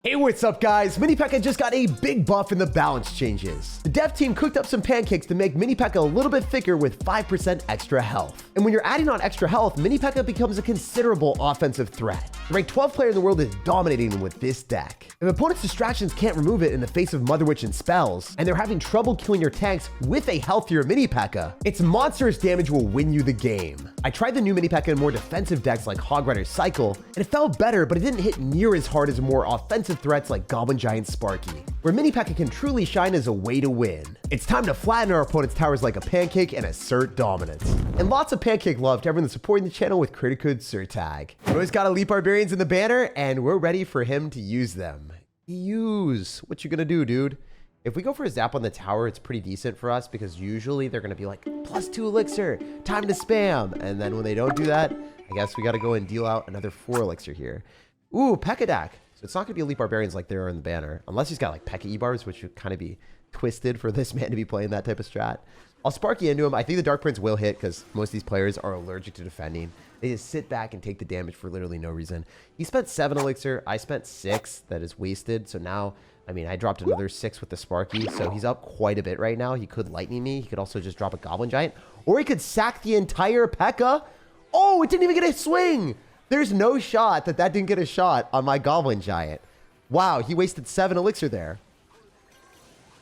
Hey, what's up guys? Mini Pekka just got a big buff in the balance changes. The dev team cooked up some pancakes to make Mini Pekka a little bit thicker with 5% extra health. And when you're adding on extra health, Mini Pekka becomes a considerable offensive threat. The ranked 12th player in the world is dominating with this deck. If opponents' distractions can't remove it in the face of Mother Witch and spells, and they're having trouble killing your tanks with a healthier Mini Pekka, its monstrous damage will win you the game. I tried the new Mini Pekka in more defensive decks like Hog Rider Cycle, and it felt better, but it didn't hit near as hard as more offensive threats like Goblin Giant Sparky, where Mini Pekka can truly shine as a way to win. It's time to flatten our opponent's towers like a pancake and assert dominance. And lots of pancake love to everyone that's supporting the channel with credit code SirTag. We always got Elite Barbarians in the banner, and we're ready for him to use them. What you gonna do, dude? If we go for a zap on the tower, it's pretty decent for us because usually they're gonna be like, +2 elixir, time to spam. And then when they don't do that, I guess we gotta go and deal out another 4 elixir here. Ooh, Pekka deck. So it's not gonna be Elite Barbarians like there are in the banner, unless he's got like Pekka E-bars, which would kind of be twisted for this man to be playing that type of strat. I'll Sparky into him. I think the Dark Prince will hit because most of these players are allergic to defending. They just sit back and take the damage for literally no reason. He spent 7 elixir. I spent 6. That is wasted. So now, I mean, I dropped another 6 with the Sparky. So he's up quite a bit right now. He could lightning me. He could also just drop a Goblin Giant. Or he could sack the entire Pekka. Oh, it didn't even get a swing. There's no shot that didn't get a shot on my Goblin Giant. Wow, he wasted 7 elixir there.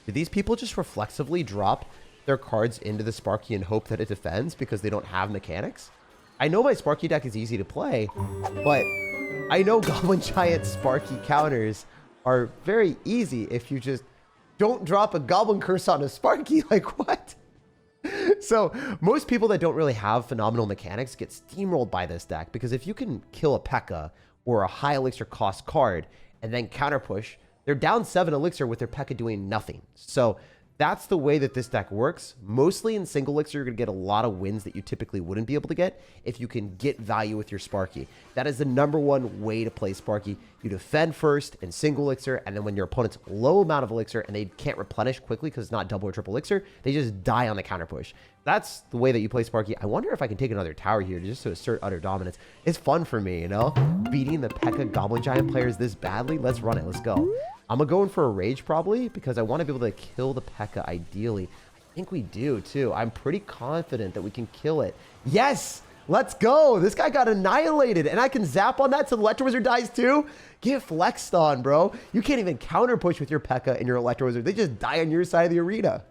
Did these people just reflexively drop their cards into the Sparky and hope that it defends because they don't have mechanics? I know my Sparky deck is easy to play, but I know Goblin Giant Sparky counters are very easy if you just don't drop a Goblin Curse on a Sparky. Like, what? So most people that don't really have phenomenal mechanics get steamrolled by this deck because if you can kill a Pekka or a high elixir cost card and then counter push, they're down 7 elixir with their Pekka doing nothing. So that's the way that this deck works. Mostly in single elixir, you're going to get a lot of wins that you typically wouldn't be able to get if you can get value with your Sparky. That is the #1 way to play Sparky. You defend first in single elixir, and then when your opponent's low amount of elixir and they can't replenish quickly because it's not double or triple elixir, they just die on the counter push. That's the way that you play Sparky. I wonder if I can take another tower here just to assert utter dominance. It's fun for me, you know? Beating the Pekka Goblin Giant players this badly. Let's run it. Let's go. I'm going to go in for a rage probably because I want to be able to kill the Pekka ideally. I think we do too. I'm pretty confident that we can kill it. Yes! Let's go! This guy got annihilated and I can zap on that so the Electro Wizard dies too? Get flexed on, bro. You can't even counter push with your Pekka and your Electro Wizard. They just die on your side of the arena.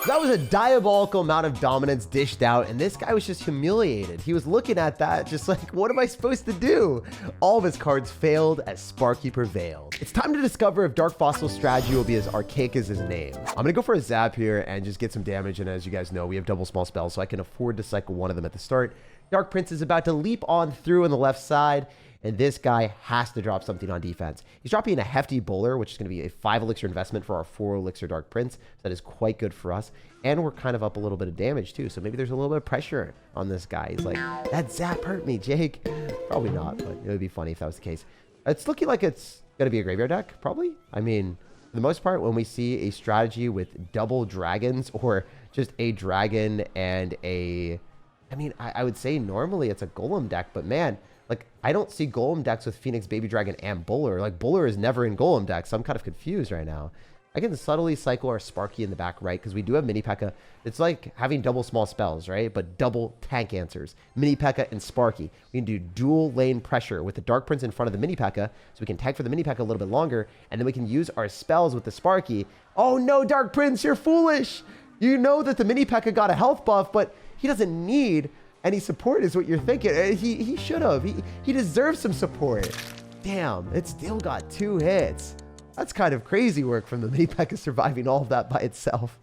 That was a diabolical amount of dominance dished out, and this guy was just humiliated. He was looking at that just like, what am I supposed to do? All of his cards failed as Sparky prevailed. It's time to discover if Dark Fossil's strategy will be as archaic as his name. I'm gonna go for a zap here and just get some damage, and as you guys know, we have double small spells, so I can afford to cycle one of them at the start. Dark Prince is about to leap on through on the left side, and this guy has to drop something on defense. He's dropping a hefty bowler, which is going to be a 5 elixir investment for our 4 elixir Dark Prince. So that is quite good for us. And we're kind of up a little bit of damage too. So maybe there's a little bit of pressure on this guy. He's like, that zap hurt me, Jake. Probably not, but it would be funny if that was the case. It's looking like it's going to be a graveyard deck, probably. I mean, for the most part, when we see a strategy with double dragons or just a dragon and a... I mean, I would say normally it's a golem deck, but man... Like, I don't see golem decks with Phoenix, Baby Dragon, and Bowler. Like, Bowler is never in golem decks, so I'm kind of confused right now. I can subtly cycle our Sparky in the back right, because we do have Mini Pekka. It's like having double small spells, right? But double tank answers. Mini Pekka and Sparky. We can do dual lane pressure with the Dark Prince in front of the Mini Pekka, so we can tank for the Mini Pekka a little bit longer, and then we can use our spells with the Sparky. Oh no, Dark Prince, you're foolish! You know that the Mini Pekka got a health buff, but he doesn't need... any support is what you're thinking. He should have. He deserves some support. Damn, it still got 2 hits. That's kind of crazy work from the Mini Pekka surviving all of that by itself.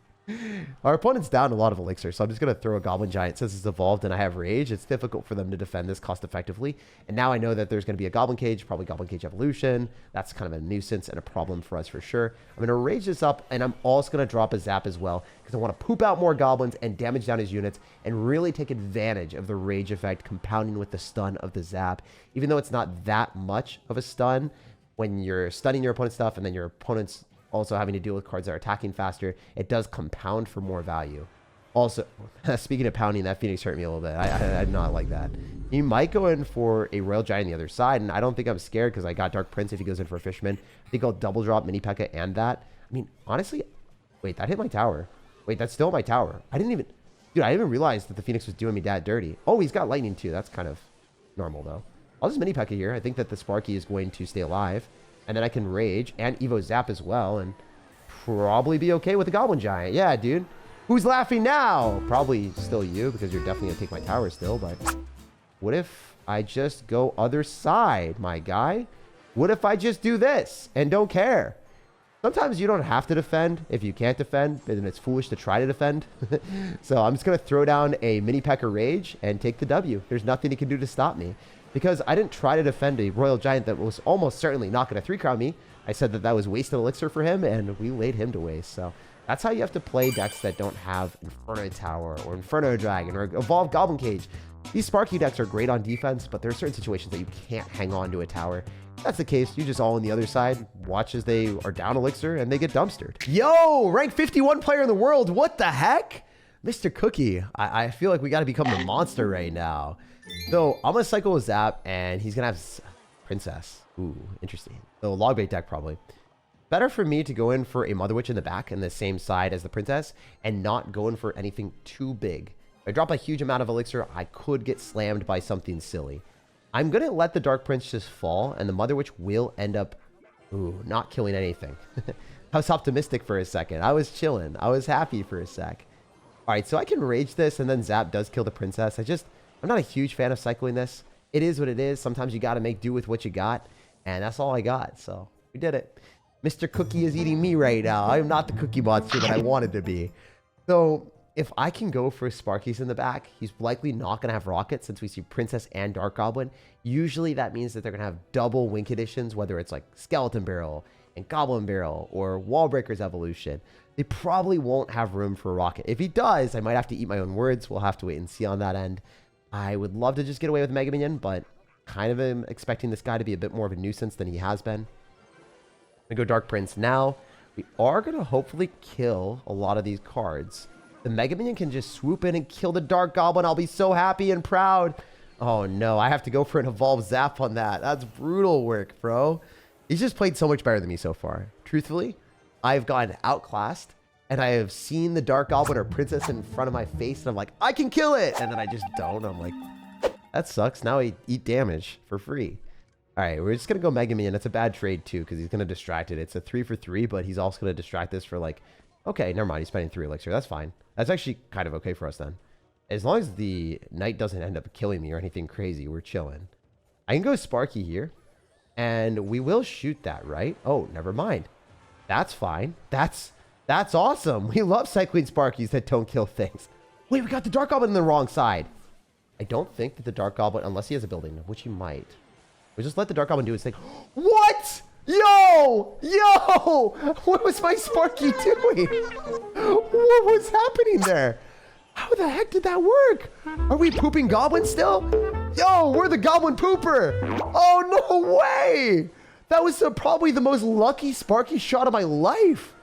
Our opponent's down a lot of elixir, so I'm just going to throw a Goblin Giant. Since it's evolved and I have rage, it's difficult for them to defend this cost effectively. And now I know that there's going to be a Goblin Cage, probably Goblin Cage Evolution. That's kind of a nuisance and a problem for us for sure. I'm going to rage this up, and I'm also going to drop a zap as well, because I want to poop out more goblins and damage down his units and really take advantage of the rage effect compounding with the stun of the zap. Even though it's not that much of a stun, when you're stunning your opponent's stuff and then your opponent's also having to deal with cards that are attacking faster, it does compound for more value. Also, speaking of pounding, that Phoenix hurt me a little bit. I did not like that. He might go in for a Royal Giant on the other side, and I don't think I'm scared because I got Dark Prince if he goes in for a Fisherman. I think I'll double drop Mini Pekka and that. I mean, honestly, wait, that hit my tower. Wait, that's still my tower. I didn't even... Dude, I didn't even realize that the Phoenix was doing me that dirty. Oh, he's got lightning too. That's kind of normal, though. I'll just Mini Pekka here. I think that the Sparky is going to stay alive. And then I can Rage and Evo Zap as well, and probably be okay with the Goblin Giant. Yeah, dude. Who's laughing now? Probably still you, because you're definitely going to take my tower still, but... What if I just go other side, my guy? What if I just do this and don't care? Sometimes you don't have to defend if you can't defend, and it's foolish to try to defend. So I'm just going to throw down a Mini Pekka Rage and take the W. There's nothing he can do to stop me. Because I didn't try to defend a Royal Giant that was almost certainly not going to 3-crown me. I said that that was wasted elixir for him, and we laid him to waste. So that's how you have to play decks that don't have Inferno Tower or Inferno Dragon or Evolved Goblin Cage. These Sparky decks are great on defense, but there are certain situations that you can't hang on to a tower. If that's the case, you just all on the other side, watch as they are down elixir and they get dumpstered. Yo, rank 51 player in the world. What the heck? Mr. Cookie, I feel like we got to become the monster right now. So I'm going to cycle a Zap and he's going to have Princess. Ooh, interesting. So log bait deck probably. Better for me to go in for a Mother Witch in the back in the same side as the Princess and not go in for anything too big. If I drop a huge amount of elixir, I could get slammed by something silly. I'm going to let the Dark Prince just fall, and the Mother Witch will end up, not killing anything. I was optimistic for a second. I was chilling. I was happy for a sec. All right, so I can Rage this, and then Zap does kill the Princess. I'm not a huge fan of cycling this. It is what it is. Sometimes you got to make do with what you got, and that's all I got, so we did it. Mr. Cookie is eating me right now. I am not the Cookie Monster that I wanted to be. So... if I can go for Sparkies in the back, he's likely not going to have Rockets since we see Princess and Dark Goblin. Usually that means that they're going to have double Wink Editions, whether it's like Skeleton Barrel and Goblin Barrel or Wall Breaker's Evolution. They probably won't have room for a Rocket. If he does, I might have to eat my own words. We'll have to wait and see on that end. I would love to just get away with Mega Minion, but kind of am expecting this guy to be a bit more of a nuisance than he has been. I'm going to go Dark Prince now. We are going to hopefully kill a lot of these cards. The Mega Minion can just swoop in and kill the Dark Goblin. I'll be so happy and proud. Oh, no. I have to go for an Evolved Zap on that. That's brutal work, bro. He's just played so much better than me so far. Truthfully, I've gotten outclassed, and I have seen the Dark Goblin or Princess in front of my face, and I'm like, I can kill it! And then I just don't. I'm like, that sucks. Now I eat damage for free. All right, we're just going to go Mega Minion. That's a bad trade, too, because he's going to distract it. It's a 3 for 3, but he's also going to distract this for, like... Okay, never mind. He's spending 3 elixir. That's fine. That's actually kind of okay for us then. As long as the knight doesn't end up killing me or anything crazy, we're chilling. I can go Sparky here, and we will shoot that, right? Oh, never mind. That's fine. That's awesome. We love cycling Sparkies that don't kill things. Wait, we got the Dark Goblin on the wrong side. I don't think that the Dark Goblin, unless he has a building, which he might. We just let the Dark Goblin do his thing. What? Yo! What was my Sparky doing? What was happening there? How the heck did that work? Are we pooping goblins still? Yo, we're the goblin pooper. Oh, no way. That was probably the most lucky Sparky shot of my life.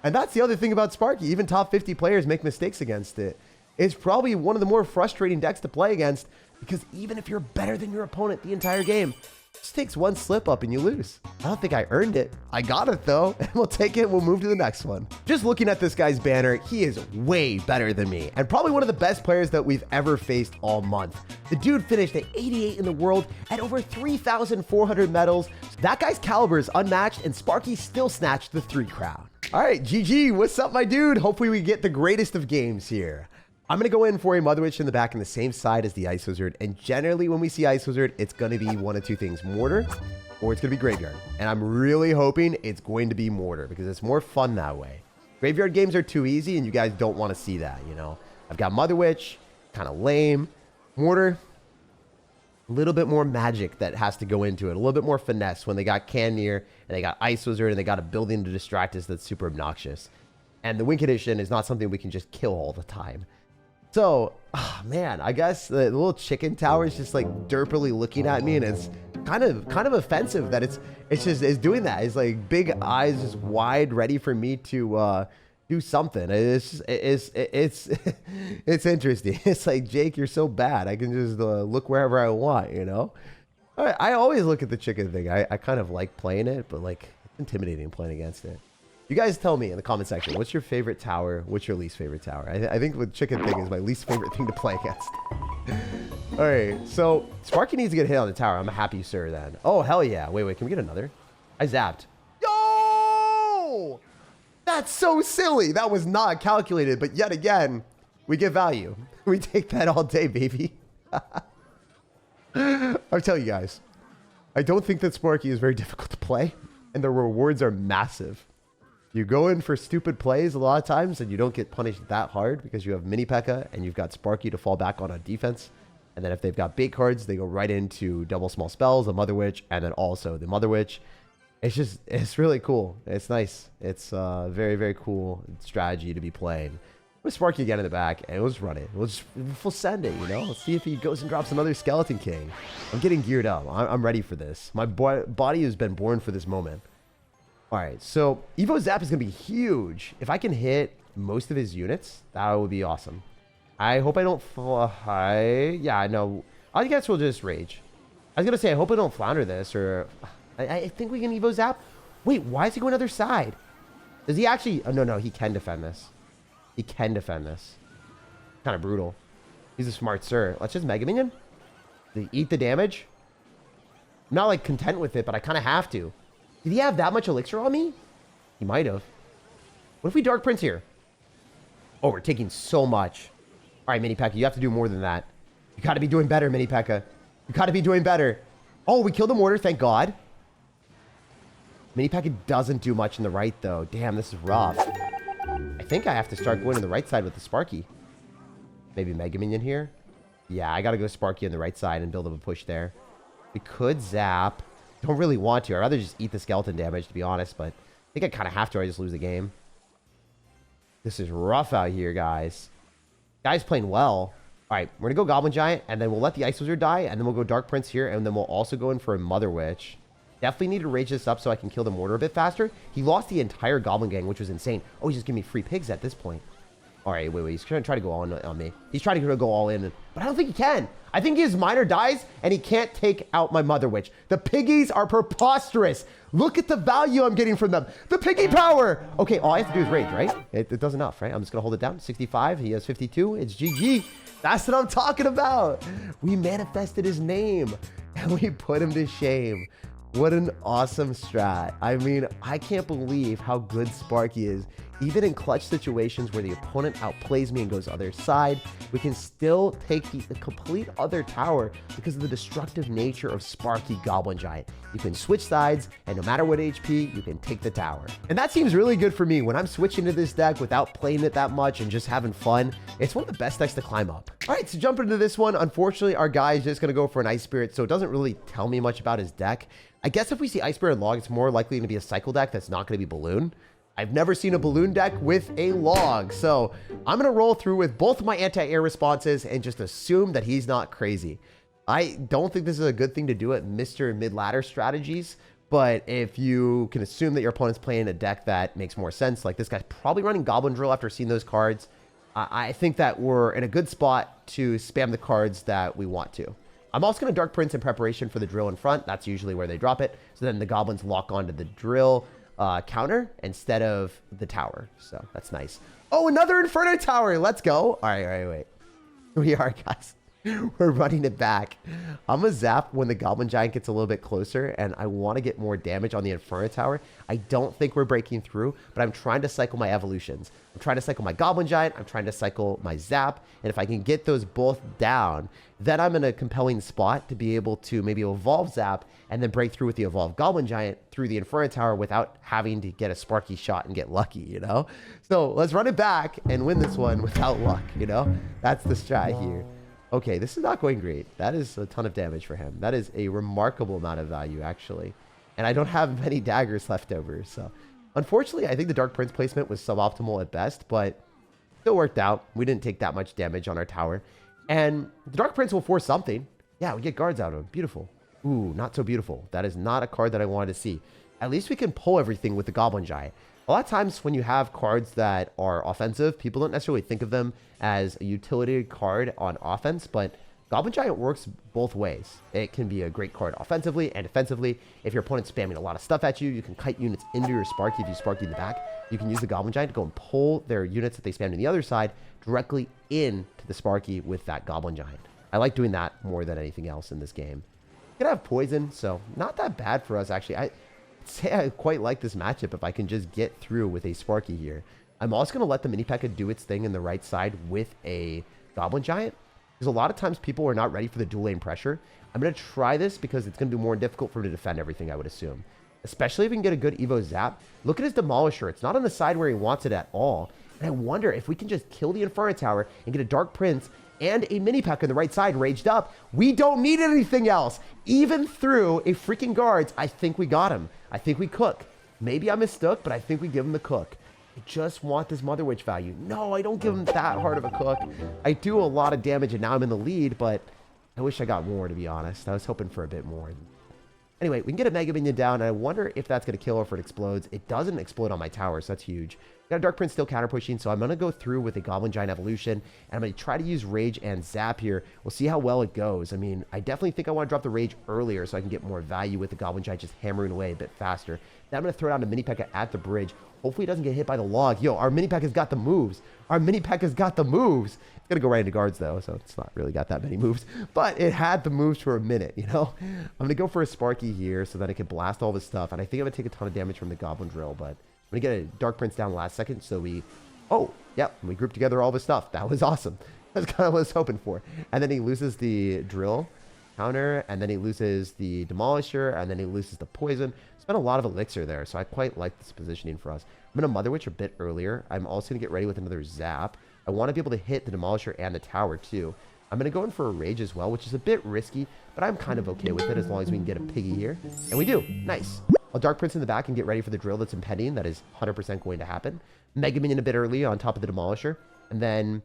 And that's the other thing about Sparky. Even top 50 players make mistakes against it. It's probably one of the more frustrating decks to play against because even if you're better than your opponent the entire game, just takes one slip up and you lose. I don't think I earned it. I got it though, and we'll take it. We'll move to the next one. Just looking at this guy's banner, he is way better than me and probably one of the best players that we've ever faced all month. The dude finished at 88 in the world at over 3,400 medals. That guy's caliber is unmatched and Sparky still snatched the 3 crown. All right, GG, what's up, my dude? Hopefully we get the greatest of games here. I'm going to go in for a Mother Witch in the back in the same side as the Ice Wizard. And generally, when we see Ice Wizard, it's going to be one of two things. Mortar, or it's going to be Graveyard. And I'm really hoping it's going to be Mortar, because it's more fun that way. Graveyard games are too easy, and you guys don't want to see that, you know. I've got Mother Witch, kind of lame. Mortar, a little bit more magic that has to go into it. A little bit more finesse when they got Canneer, and they got Ice Wizard, and they got a building to distract us that's super obnoxious. And the Wink Edition is not something we can just kill all the time. So, oh man, I guess the little chicken tower is just like derpily looking at me, and it's kind of offensive that it's doing that. It's like big eyes just wide, ready for me to do something. It's interesting. It's like, Jake, you're so bad. I can just look wherever I want, you know? I always look at the chicken thing. I kind of like playing it, but like it's intimidating playing against it. You guys tell me in the comment section, what's your favorite tower? What's your least favorite tower? I think the chicken thing is my least favorite thing to play against. All right, so Sparky needs to get hit on the tower. I'm a happy sir then. Oh, hell yeah. Wait, can we get another? I zapped. Yo! That's so silly. That was not calculated, but yet again, we get value. We take that all day, baby. I'll tell you guys, I don't think that Sparky is very difficult to play, and the rewards are massive. You go in for stupid plays a lot of times, and you don't get punished that hard because you have Mini Pekka, and you've got Sparky to fall back on defense. And then if they've got bait cards, they go right into double small spells, a Mother Witch, and then also the Mother Witch. It's really cool. It's nice. It's a very, very cool strategy to be playing. With Sparky again in the back, and we'll just run it. We'll send it, you know? Let's see if he goes and drops another Skeleton King. I'm getting geared up. I'm ready for this. My body has been born for this moment. All right, so Evo Zap is going to be huge. If I can hit most of his units, that would be awesome. I hope I don't fly. Yeah, no. I guess we'll just rage. I was going to say, I hope I don't flounder this, or... I think we can Evo Zap. Wait, why is he going other side? Does he actually... Oh, no, he can defend this. He can defend this. Kind of brutal. He's a smart sir. Let's just Mega Minion. Did he eat the damage? I'm not, like, content with it, but I kind of have to. Did he have that much elixir on me? He might have. What if we Dark Prince here? Oh, we're taking so much. All right, Mini Pekka, you have to do more than that. You got to be doing better, Mini Pekka. You got to be doing better. Oh, we killed the mortar, thank God. Mini Pekka doesn't do much in the right, though. Damn, this is rough. I think I have to start going to the right side with the Sparky. Maybe Mega Minion here. Yeah, I got to go Sparky on the right side and build up a push there. We could zap. Don't really want to. I'd rather just eat the skeleton damage, to be honest, but I think I kind of have to or I just lose the game. This is rough out here, guys. Guy's playing well. All right, we're going to go Goblin Giant, and then we'll let the Ice Wizard die, and then we'll go Dark Prince here, and then we'll also go in for a Mother Witch. Definitely need to rage this up so I can kill the mortar a bit faster. He lost the entire Goblin Gang, which was insane. Oh, he's just giving me free pigs at this point. All right, wait. He's trying to go all in on me. He's trying to go all in, but I don't think he can. I think his miner dies, and he can't take out my Mother Witch. The piggies are preposterous. Look at the value I'm getting from them. The piggy power. Okay, all I have to do is rage, right? It does enough, right? I'm just going to hold it down. 65. He has 52. It's GG. That's what I'm talking about. We manifested his name, and we put him to shame. What an awesome strat. I mean, I can't believe how good Sparky is. Even in clutch situations where the opponent outplays me and goes other side, we can still take the complete other tower because of the destructive nature of Sparky Goblin Giant. You can switch sides, and no matter what HP, you can take the tower. And that seems really good for me when I'm switching to this deck without playing it that much and just having fun. It's one of the best decks to climb up. All right, so jumping into this one, unfortunately, our guy is just going to go for an Ice Spirit, so it doesn't really tell me much about his deck. I guess if we see Ice Spirit and Log, it's more likely to be a cycle deck that's not going to be Balloon. I've never seen a Balloon deck with a Log, so I'm going to roll through with both of my anti-air responses and just assume that he's not crazy. I don't think this is a good thing to do at Mr. Mid-Ladder strategies, but if you can assume that your opponent's playing a deck that makes more sense, like this guy's probably running Goblin Drill after seeing those cards, I think that we're in a good spot to spam the cards that we want to. I'm also going to Dark Prince in preparation for the drill in front. That's usually where they drop it. So then the goblins lock onto the drill counter instead of the tower. So that's nice. Oh, another Inferno Tower. Let's go. All right, wait. We are, guys. We're running it back. I'm going to zap when the Goblin Giant gets a little bit closer, and I want to get more damage on the Inferno Tower. I don't think we're breaking through, but I'm trying to cycle my evolutions. I'm trying to cycle my Goblin Giant. I'm trying to cycle my Zap, and if I can get those both down, then I'm in a compelling spot to be able to maybe evolve Zap and then break through with the evolved Goblin Giant through the Inferno Tower without having to get a Sparky shot and get lucky, you know? So let's run it back and win this one without luck, you know? That's the strat here. Okay, this is not going great. That is a ton of damage for him. That is a remarkable amount of value, actually. And I don't have many daggers left over, so... Unfortunately, I think the Dark Prince placement was suboptimal at best, but still worked out. We didn't take that much damage on our tower. And the Dark Prince will force something. Yeah, we get guards out of him. Beautiful. Ooh, not so beautiful. That is not a card that I wanted to see. at least we can pull everything with the Goblin Giant. A lot of times when you have cards that are offensive, people don't necessarily think of them as a utility card on offense, but Goblin Giant works both ways. It can be a great card offensively and defensively. If your opponent's spamming a lot of stuff at you, you can kite units into your Sparky if you Sparky in the back. You can use the Goblin Giant to go and pull their units that they spammed on the other side directly into the Sparky with that Goblin Giant. I like doing that more than anything else in this game. Gonna have poison, so not that bad for us actually. I'd say I quite like this matchup if I can just get through with a Sparky here. I'm also gonna let the Mini Pekka do its thing in the right side with a Goblin Giant, because a lot of times people are not ready for the dual lane pressure. I'm gonna try this because it's gonna be more difficult for him to defend everything, I would assume. Especially if we can get a good Evo Zap. Look at his Demolisher. It's not on the side where he wants it at all. And I wonder if we can just kill the Inferno Tower and get a Dark Prince and a Mini Pekka on the right side raged up. We don't need anything else. Even through a freaking guards, I think we got him. I think we cook. Maybe I mistook, but I think we give him the cook. I just want this Mother Witch value. No, I don't give him that hard of a cook. I do a lot of damage, and now I'm in the lead, but I wish I got more, to be honest. I was hoping for a bit more. Anyway, we can get a Mega Minion down, and I wonder if that's going to kill or if it explodes. It doesn't explode on my tower, so that's huge. Got a Dark Prince still counter pushing, so I'm going to go through with a Goblin Giant Evolution, and I'm going to try to use Rage and Zap here. We'll see how well it goes. I mean, I definitely think I want to drop the Rage earlier so I can get more value with the Goblin Giant just hammering away a bit faster. Then I'm going to throw down a Mini Pekka at the bridge. Hopefully it doesn't get hit by the log. Yo, our Mini Pekka's got the moves. Our Mini Pekka's got the moves. It's going to go right into guards, though, so it's not really got that many moves. But it had the moves for a minute, you know? I'm going to go for a Sparky here so that it can blast all this stuff. And I think I'm going to take a ton of damage from the Goblin Drill, but I'm going to get a Dark Prince down last second, so we... Oh, yep, we grouped together all this stuff. That was awesome. That's kind of what I was hoping for. And then he loses the Drill counter, and then he loses the Demolisher, and then he loses the Poison. Spent a lot of Elixir there, so I quite like this positioning for us. I'm going to Mother Witch a bit earlier. I'm also going to get ready with another Zap. I want to be able to hit the Demolisher and the tower, too. I'm going to go in for a Rage as well, which is a bit risky, but I'm kind of okay with it as long as we can get a Piggy here. And we do. Nice. I'll Dark Prince in the back and get ready for the Drill that's impending. That is 100% going to happen. Mega Minion a bit early on top of the Demolisher. And then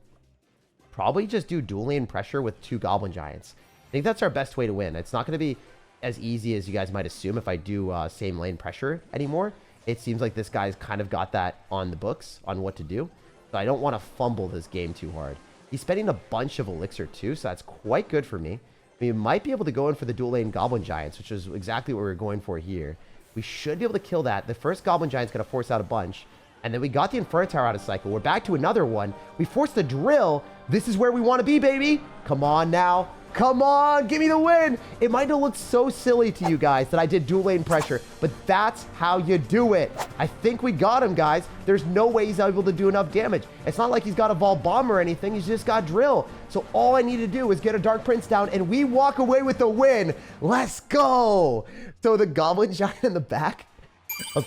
probably just do dual lane pressure with 2 Goblin Giants. I think that's our best way to win. It's not going to be as easy as you guys might assume if I do same lane pressure anymore. It seems like this guy's kind of got that on the books on what to do. So I don't want to fumble this game too hard. He's spending a bunch of Elixir too, so that's quite good for me. We might be able to go in for the dual lane Goblin Giants, which is exactly what we were going for here. We should be able to kill that. The first Goblin Giant's going to force out a bunch. And then we got the Inferno Tower out of cycle. We're back to another one. We forced the Drill. This is where we want to be, baby. Come on now. Come on, give me the win. It might have looked so silly to you guys that I did dual lane pressure, but that's how you do it. I think we got him, guys. There's no way he's able to do enough damage. It's not like he's got a Vol Bomb or anything. He's just got Drill. So all I need to do is get a Dark Prince down, and we walk away with the win. Let's go. So the Goblin Giant in the back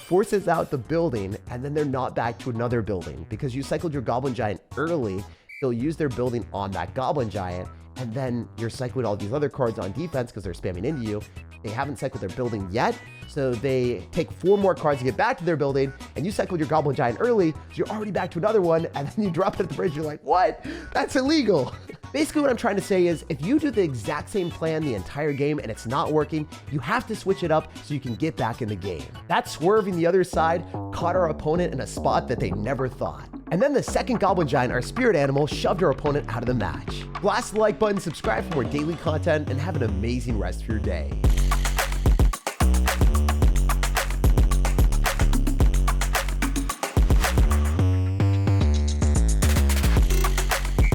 forces out the building, and then they're not back to another building because you cycled your Goblin Giant early. They'll use their building on that Goblin Giant, and then you're cycling all these other cards on defense because they're spamming into you. They haven't cycled their building yet, so they take 4 more cards to get back to their building, and you cycled your Goblin Giant early, so you're already back to another one, and then you drop it at the bridge. You're like, what? That's illegal. Basically, what I'm trying to say is if you do the exact same plan the entire game and it's not working, you have to switch it up so you can get back in the game. That swerving the other side caught our opponent in a spot that they never thought. And then the second Goblin Giant, our spirit animal, shoved our opponent out of the match. Blast the like button, subscribe for more daily content, and have an amazing rest of your day.